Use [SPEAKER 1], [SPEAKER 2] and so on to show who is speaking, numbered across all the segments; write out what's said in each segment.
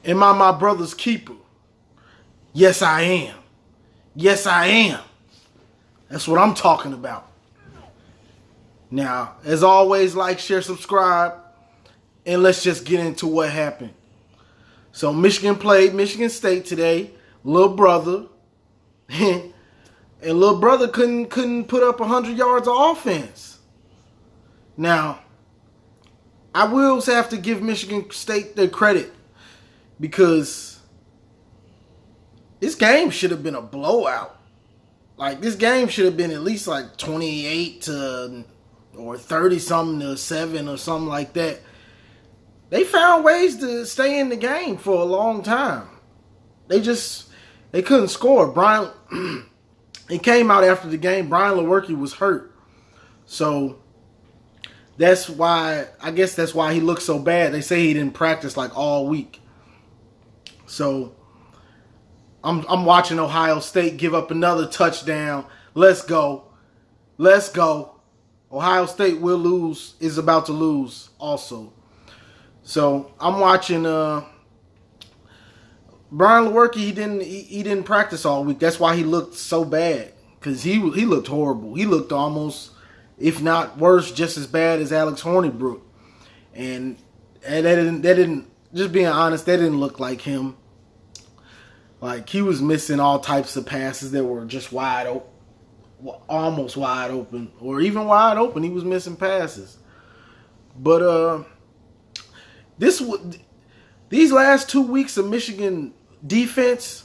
[SPEAKER 1] Am I my brother's keeper? Yes, I am. Yes, I am. That's what I'm talking about. Now, as always, like, share, subscribe, and let's just get into what happened. So Michigan played Michigan State today. Little brother. And little brother couldn't put up 100 yards of offense. Now, I will have to give Michigan State their credit because this game should have been a blowout. Like, this game should have been at least like 28 to or 30 something to 7 or something like that. They found ways to stay in the game for a long time. They couldn't score. Brian, it came out after the game. Brian Lewerke was hurt, so that's why. I guess that's why he looked so bad. They say he didn't practice like all week. So I'm watching Ohio State give up another touchdown. Let's go. Let's go. Ohio State will lose, is about to lose also. So I'm watching Brian Lewerke. He didn't practice all week. That's why he looked so bad, because he looked horrible. He looked almost, if not worse, just as bad as Alex Hornibrook. And that didn't, just being honest, that didn't look like him. Like, he was missing all types of passes that were just wide open, almost wide open, or even wide open. He was missing passes. But these last 2 weeks of Michigan defense,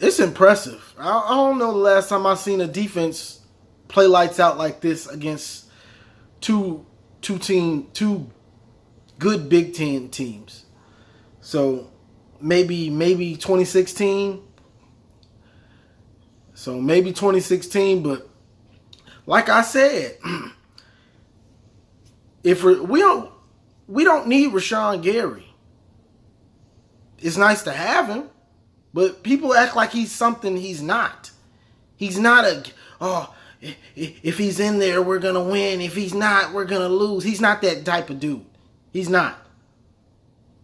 [SPEAKER 1] it's impressive. I don't know the last time I've seen a defense play lights out like this against two good Big Ten teams. So maybe 2016. So maybe 2016, but like I said, if we don't need Rashawn Gary. It's nice to have him, but people act like he's something he's not. He's not if he's in there, we're going to win. If he's not, we're going to lose. He's not that type of dude. He's not.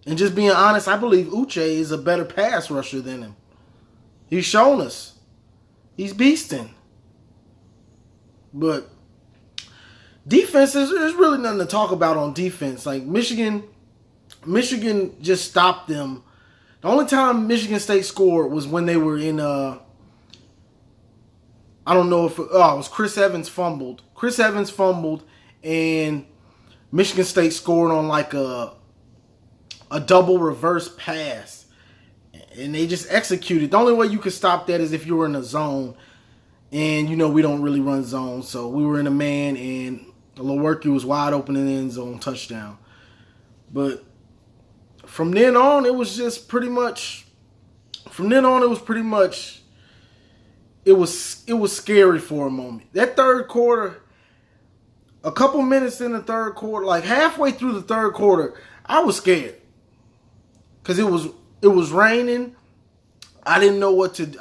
[SPEAKER 1] And just being honest, I believe Uche is a better pass rusher than him. He's shown us. He's beasting. But defense, there's really nothing to talk about on defense. Like, Michigan just stopped them. The only time Michigan State scored was when they were in, I don't know if, it was Chris Evans fumbled. Chris Evans fumbled, and Michigan State scored on like a double reverse pass. And they just executed. The only way you could stop that is if you were in a zone. And, we don't really run zones. So we were in a man, and Lewerke was wide open in the end zone, touchdown. But from then on, it was pretty much it was scary for a moment. That third quarter, a couple minutes in the third quarter, like halfway through the third quarter, I was scared. Because it was raining. I didn't know what the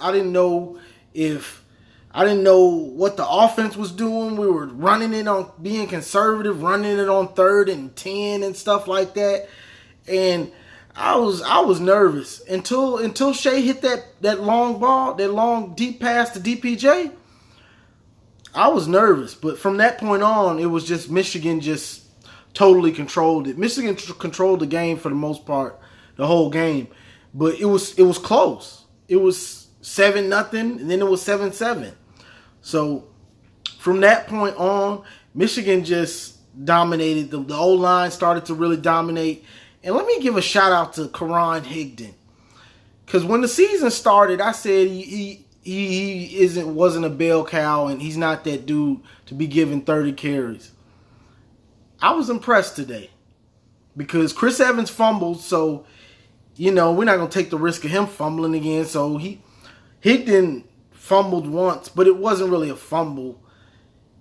[SPEAKER 1] offense was doing. We were running it on being conservative, running it on 3rd and 10 and stuff like that. And I was nervous until Shea hit that long ball, that long deep pass to DPJ. I was nervous, but from that point on, it was just Michigan just totally controlled it. Michigan controlled the game for the most part, the whole game, but it was close. It was 7-0, and then it was 7-7. So from that point on, Michigan just dominated. The O-line started to really dominate. And let me give a shout out to Karan Higdon, because when the season started, I said he wasn't a bell cow, and he's not that dude to be given 30 carries. I was impressed today because Chris Evans fumbled, so we're not gonna take the risk of him fumbling again. So Higdon fumbled once, but it wasn't really a fumble.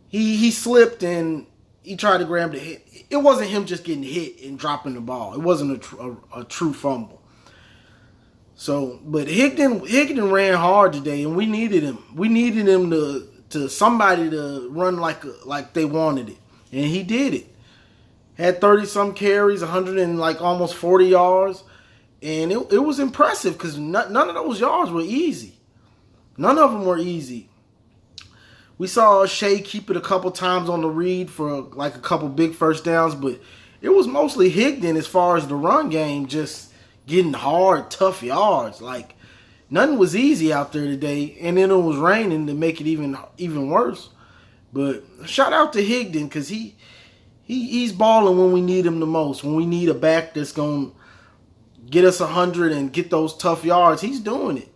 [SPEAKER 1] He slipped and he tried to grab the hit. It wasn't him just getting hit and dropping the ball. It wasn't a true fumble. So, but Higdon ran hard today, and we needed him. We needed him to somebody to run like they wanted it, and he did it. had 30-some carries, 100 and like almost 40 yards. And it was impressive because none of those yards were easy. None of them were easy. We saw Shea keep it a couple times on the read for like a couple big first downs, but it was mostly Higdon as far as the run game, just getting hard, tough yards. Like, nothing was easy out there today, and then it was raining to make it even worse. But shout out to Higdon because he's balling when we need him the most. When we need a back that's going to get us 100 and get those tough yards, he's doing it.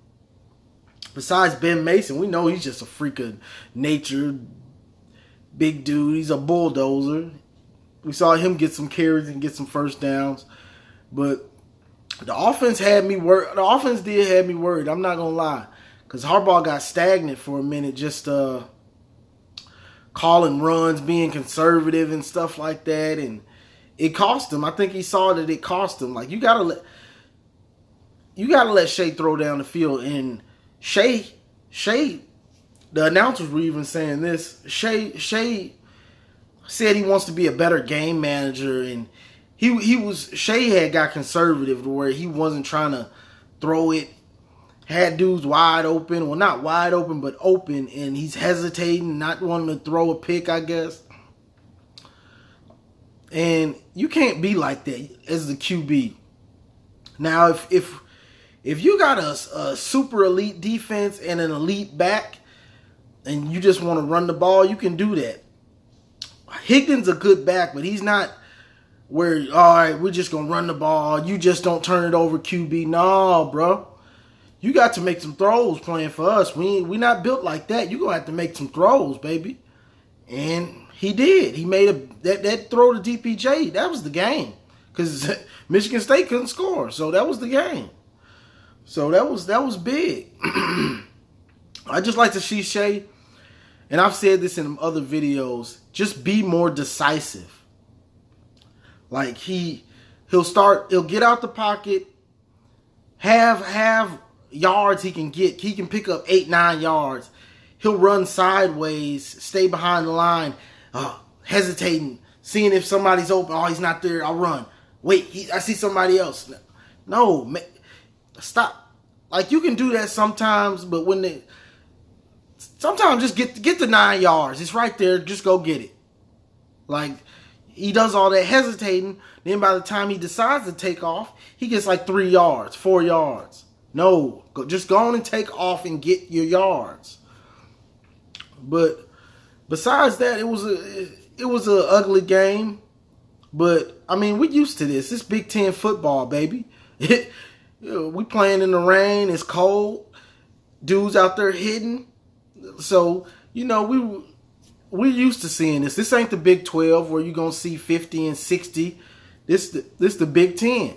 [SPEAKER 1] Besides Ben Mason, we know he's just a freak of nature. Big dude. He's a bulldozer. We saw him get some carries and get some first downs. But the offense had me worried. The offense did have me worried. I'm not going to lie. Because Harbaugh got stagnant for a minute, just calling runs, being conservative and stuff like that. And it cost him. I think he saw that it cost him. Like, you gotta let Shea throw down the field. And Shea, the announcers were even saying this. Shea said he wants to be a better game manager, and Shea had got conservative to where he wasn't trying to throw it. Had dudes wide open, well, not wide open, but open, and he's hesitating, not wanting to throw a pick, I guess. And you can't be like that as the QB. Now, if you got a super elite defense and an elite back, and you just want to run the ball, you can do that. Higdon's a good back, but he's not where, all right, we're just going to run the ball. You just don't turn it over, QB. No, bro. You got to make some throws playing for us. We not built like that. You're going to have to make some throws, baby. And he did. He made that throw to DPJ. That was the game. Because Michigan State couldn't score. So that was the game. So that was big. I just like to see Shea, and I've said this in other videos, just be more decisive. Like he'll get out the pocket, have yards he can get. He can pick up 8-9 yards. He'll run sideways, stay behind the line, hesitating, seeing if somebody's open. Oh, he's not there. I'll run. Wait, I see somebody else. No, stop. Like, you can do that sometimes, but sometimes just get the 9 yards. It's right there. Just go get it. Like, he does all that hesitating. Then by the time he decides to take off, he gets like 3 yards, 4 yards. No, just go on and take off and get your yards. But besides that, it was an ugly game. But I mean, we used to this. It's Big Ten football, baby. We playing in the rain. It's cold. Dudes out there hitting. So we're used to seeing this. This ain't the Big 12 where you're gonna see 50 and 60. This the Big 10.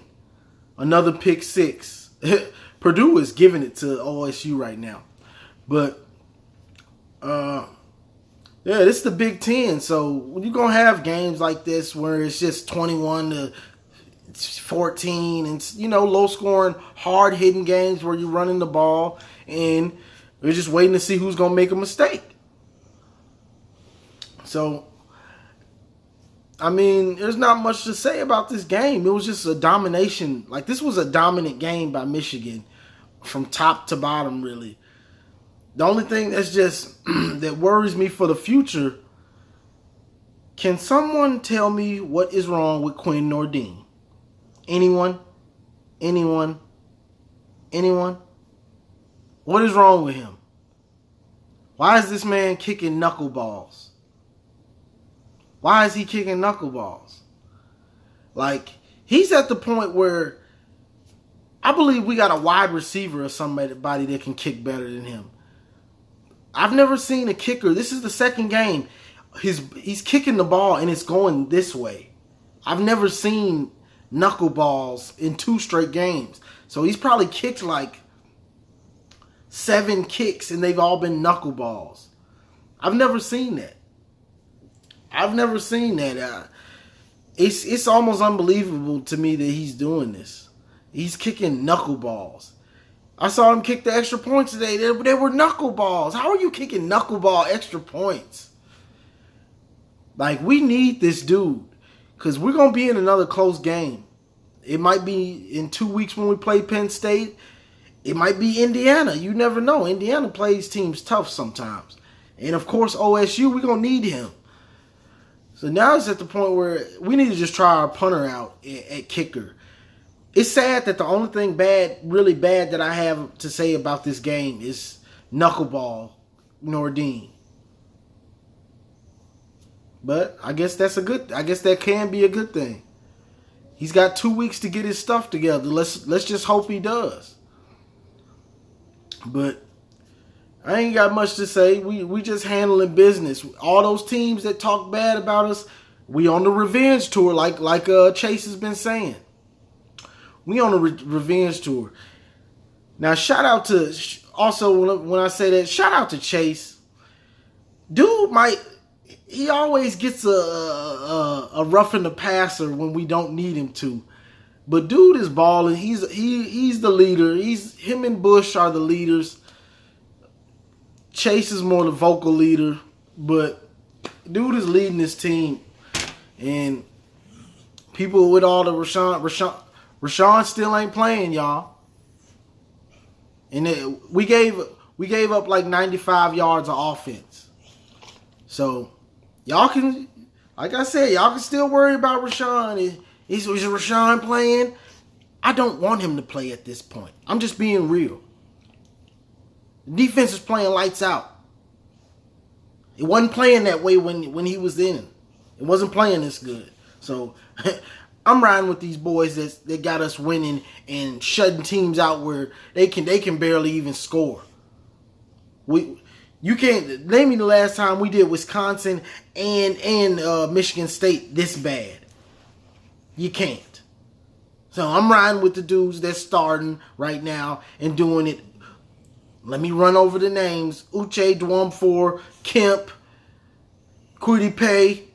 [SPEAKER 1] Another pick six. Purdue is giving it to OSU right now. But yeah, this is the Big 10. So you're going to have games like this where it's just 21-14 and, low scoring, hard hitting games where you're running the ball and we're just waiting to see who's going to make a mistake. So, I mean, there's not much to say about this game. It was just a domination. Like, this was a dominant game by Michigan from top to bottom, really. The only thing that's just that worries me for the future, can someone tell me what is wrong with Quinn Nordin? Anyone? Anyone? Anyone? What is wrong with him? Why is this man kicking knuckleballs? Why is he kicking knuckleballs? Like, he's at the point where I believe we got a wide receiver or somebody that can kick better than him. I've never seen a kicker. This is the second game. He's kicking the ball and it's going this way. I've never seen knuckleballs in 2 straight games. So he's probably kicked like 7 kicks and they've all been knuckleballs. I've never seen that. It's almost unbelievable to me that he's doing this. He's kicking knuckleballs. I saw him kick the extra points today. They were knuckleballs. How are you kicking knuckleball extra points? Like, we need this dude. because we're going to be in another close game. It might be in 2 weeks when we play Penn State. It might be Indiana. You never know. Indiana plays teams tough sometimes. And, of course, OSU, we're going to need him. So now it's at the point where we need to just try our punter out at kicker. It's sad that the only thing bad, really bad, that I have to say about this game is knuckleball Nordine. But I guess that can be a good thing. He's got 2 weeks to get his stuff together. Let's just hope he does. But I ain't got much to say. We just handling business. All those teams that talk bad about us, we on the revenge tour, like Chase has been saying. We on a revenge tour. Now, shout out to, also when I say that, shout out to Chase. Dude he always gets a roughing the passer when we don't need him to. But dude is balling. He's the leader. Him and Bush are the leaders. Chase is more the vocal leader. But dude is leading his team. And people with all the Rashawn still ain't playing, y'all. And we gave up like 95 yards of offense. So y'all can, like I said, y'all can still worry about Rashawn. Is Rashawn playing? I don't want him to play at this point. I'm just being real. The defense is playing lights out. It wasn't playing that way when he was in. It wasn't playing this good. So I'm riding with these boys that got us winning and shutting teams out where they can barely even score. You can't name me the last time we did Wisconsin and Michigan State this bad. You can't. So I'm riding with the dudes that's starting right now and doing it. Let me run over the names. Uche Dwumfor, Kemp, Kwity Paye.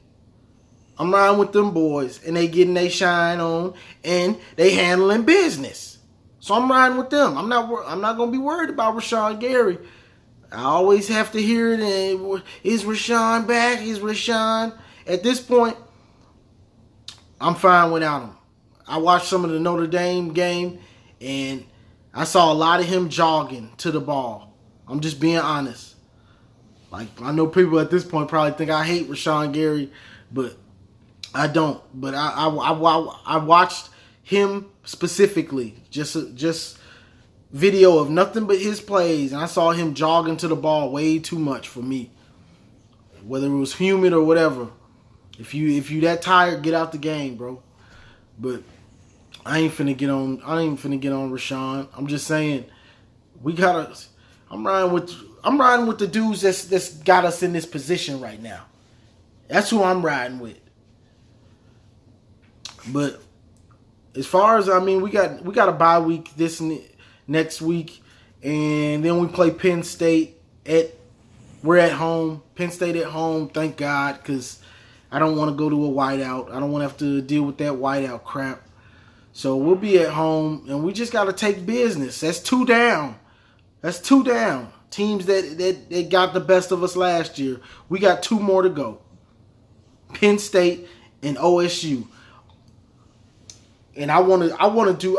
[SPEAKER 1] I'm riding with them boys, and they getting their shine on, and they handling business. So I'm riding with them. I'm not going to be worried about Rashawn Gary. I always have to hear it. Is Rashawn back? Is Rashawn? At this point, I'm fine without him. I watched some of the Notre Dame game, and I saw a lot of him jogging to the ball. I'm just being honest. Like, I know people at this point probably think I hate Rashawn Gary, but I don't. But I watched him specifically, just video of nothing but his plays, and I saw him jogging to the ball way too much for me. Whether it was humid or whatever. If you that tired, get out the game, bro. But I ain't finna get on Rashawn. I'm just saying I'm riding with the dudes that's got us in this position right now. That's who I'm riding with. But as far as, we got a bye week next week, and then we play Penn State we're at home. Penn State at home, thank God, because I don't want to go to a whiteout. I don't want to have to deal with that whiteout crap. So we'll be at home, and we just got to take business. That's 2 down. Teams that got the best of us last year. We got 2 more to go. Penn State and OSU. And I want to do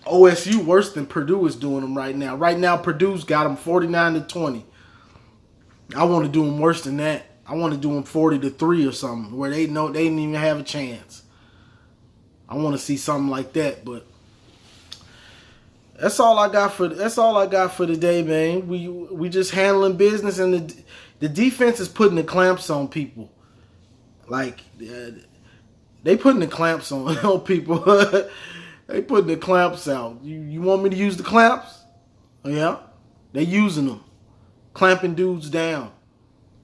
[SPEAKER 1] OSU worse than Purdue is doing them right now. Right now, Purdue's got them 49-20. I want to do them worse than that. I want to do them 40-3 or something, where they know they didn't even have a chance. I want to see something like that, but that's all I got for today, man. We just handling business, and the defense is putting the clamps on people. Like they putting the clamps on people. They putting the clamps out. You want me to use the clamps? Yeah, they using them, clamping dudes down.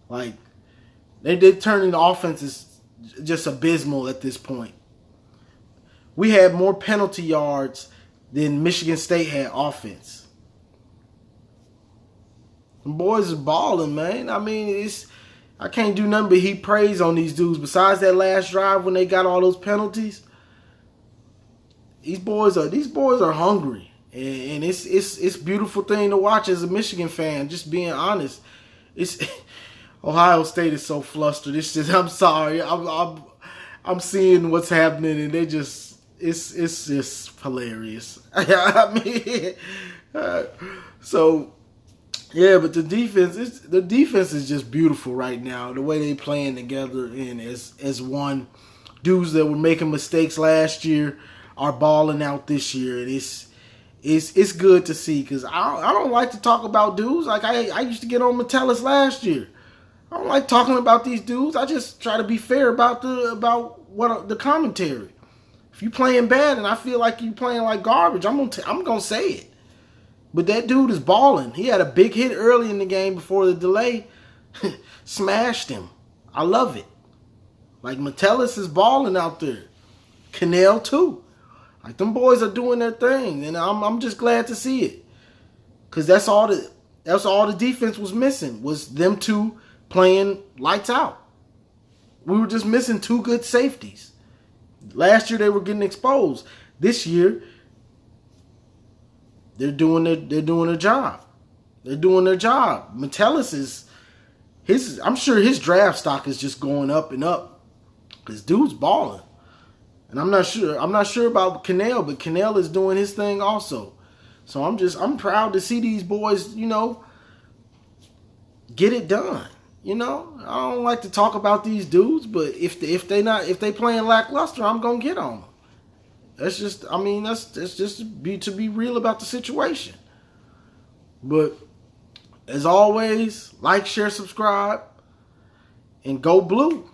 [SPEAKER 1] Like they're turning the offenses just abysmal at this point. We had more penalty yards than Michigan State had offense. Them boys is balling, man. I can't do nothing but heap praise on these dudes. Besides that last drive when they got all those penalties, these boys are hungry, and it's a beautiful thing to watch as a Michigan fan. Just being honest, Ohio State is so flustered. It's just, I'm sorry. I'm seeing what's happening, and it's just hilarious. I mean, so yeah, but the defense is just beautiful right now. The way they playing together and as one. Dudes that were making mistakes last year are balling out this year, and it's good to see, because I don't like to talk about dudes. Like I used to get on Metellus last year. I don't like talking about these dudes. I just try to be fair about the commentary. If you playing bad and I feel like you playing like garbage, I'm gonna say it. But that dude is balling. He had a big hit early in the game before the delay. Smashed him. I love it. Like, Metellus is balling out there. Cannell too. Like, them boys are doing their thing, and I'm just glad to see it. Cause that's all the defense was missing, was them two playing lights out. We were just missing two good safeties. Last year they were getting exposed. This year they're doing their job. They're doing their job. Metellus I'm sure his draft stock is just going up and up. Because dude's balling. And I'm not sure about Cannell, but Cannell is doing his thing also. So I'm proud to see these boys, get it done. I don't like to talk about these dudes, but if they playing lackluster, I'm gonna get on them. That's just to be real about the situation. But as always, like, share, subscribe, and go blue.